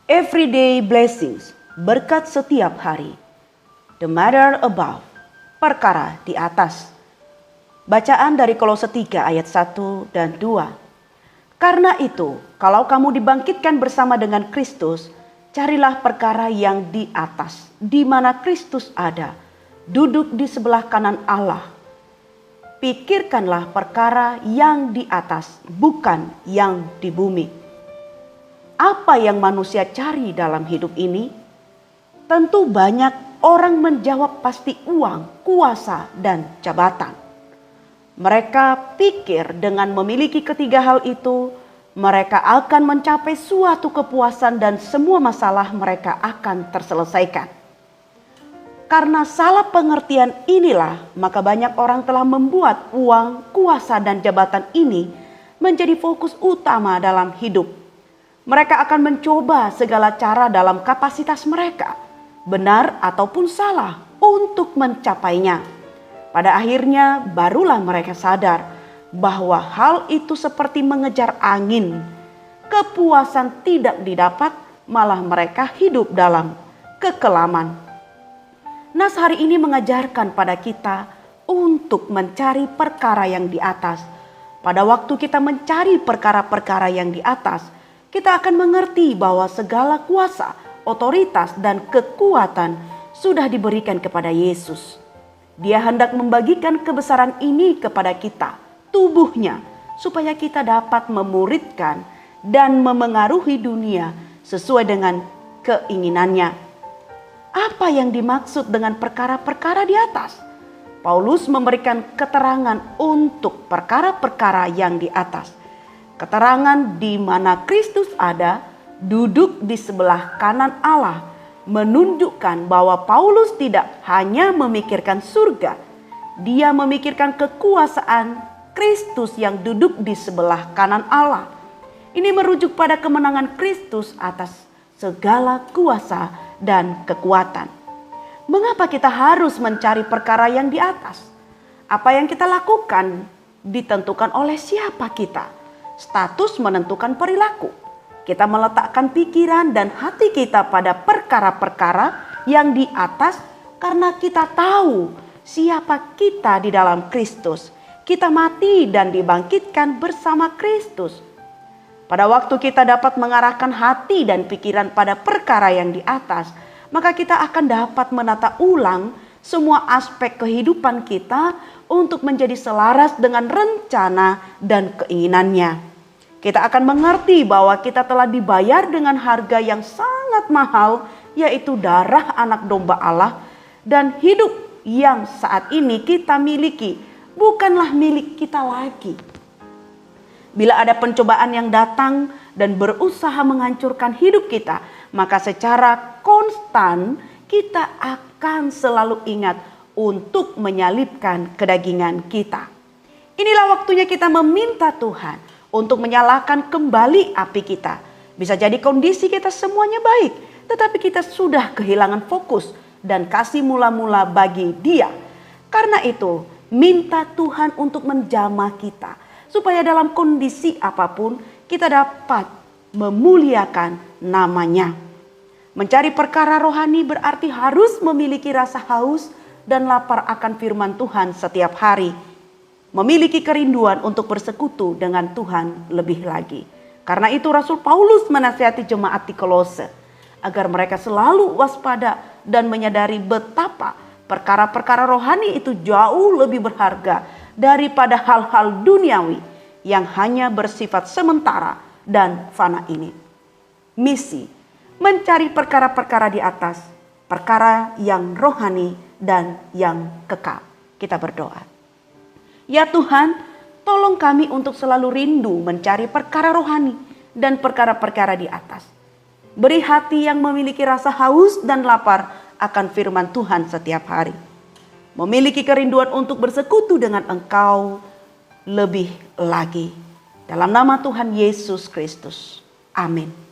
Everyday blessings, berkat setiap hari. The matter above, perkara di atas. Bacaan dari Kolose 3 ayat 1 dan 2. Karena itu, kalau kamu dibangkitkan bersama dengan Kristus, carilah perkara yang di atas, di mana Kristus ada, duduk di sebelah kanan Allah. Pikirkanlah perkara yang di atas, bukan yang di bumi. Apa yang manusia cari dalam hidup ini? Tentu banyak orang menjawab pasti uang, kuasa, dan jabatan. Mereka pikir dengan memiliki ketiga hal itu, mereka akan mencapai suatu kepuasan dan semua masalah mereka akan terselesaikan. Karena salah pengertian inilah, maka banyak orang telah membuat uang, kuasa, dan jabatan ini menjadi fokus utama dalam hidup. Mereka akan mencoba segala cara dalam kapasitas mereka, benar ataupun salah, untuk mencapainya. Pada akhirnya barulah mereka sadar bahwa hal itu seperti mengejar angin. Kepuasan tidak didapat, malah mereka hidup dalam kekelaman. Nas hari ini mengajarkan pada kita untuk mencari perkara yang di atas. Pada waktu kita mencari perkara-perkara yang di atas, kita akan mengerti bahwa segala kuasa, otoritas, dan kekuatan sudah diberikan kepada Yesus. Dia hendak membagikan kebesaran ini kepada kita, tubuhnya, supaya kita dapat memuridkan dan memengaruhi dunia sesuai dengan keinginannya. Apa yang dimaksud dengan perkara-perkara di atas? Paulus memberikan keterangan untuk perkara-perkara yang di atas. Keterangan di mana Kristus ada, duduk di sebelah kanan Allah, menunjukkan bahwa Paulus tidak hanya memikirkan surga, dia memikirkan kekuasaan Kristus yang duduk di sebelah kanan Allah. Ini merujuk pada kemenangan Kristus atas segala kuasa dan kekuatan. Mengapa kita harus mencari perkara yang di atas? Apa yang kita lakukan ditentukan oleh siapa kita. Status menentukan perilaku. Kita meletakkan pikiran dan hati kita pada perkara-perkara yang di atas karena kita tahu siapa kita di dalam Kristus. Kita mati dan dibangkitkan bersama Kristus. Pada waktu kita dapat mengarahkan hati dan pikiran pada perkara yang di atas, maka kita akan dapat menata ulang semua aspek kehidupan kita untuk menjadi selaras dengan rencana dan keinginannya. Kita akan mengerti bahwa kita telah dibayar dengan harga yang sangat mahal, yaitu darah anak domba Allah, dan hidup yang saat ini kita miliki bukanlah milik kita lagi. Bila ada pencobaan yang datang dan berusaha menghancurkan hidup kita, maka secara konstan kita akan selalu ingat untuk menyalibkan kedagingan kita. Inilah waktunya kita meminta Tuhan untuk menyalakan kembali api kita. Bisa jadi kondisi kita semuanya baik, tetapi kita sudah kehilangan fokus dan kasih mula-mula bagi Dia. Karena itu, minta Tuhan untuk menjamah kita, supaya dalam kondisi apapun kita dapat memuliakan namanya. Mencari perkara rohani berarti harus memiliki rasa haus dan lapar akan firman Tuhan setiap hari. Memiliki kerinduan untuk bersekutu dengan Tuhan lebih lagi. Karena itu Rasul Paulus menasihati jemaat di Kolose agar mereka selalu waspada dan menyadari betapa perkara-perkara rohani itu jauh lebih berharga daripada hal-hal duniawi yang hanya bersifat sementara dan fana ini. Misi, mencari perkara-perkara di atas, perkara yang rohani dan yang kekal. Kita berdoa. Ya Tuhan, tolong kami untuk selalu rindu mencari perkara rohani dan perkara-perkara di atas. Beri hati yang memiliki rasa haus dan lapar akan firman Tuhan setiap hari. Memiliki kerinduan untuk bersekutu dengan Engkau lebih lagi. Dalam nama Tuhan Yesus Kristus. Amin.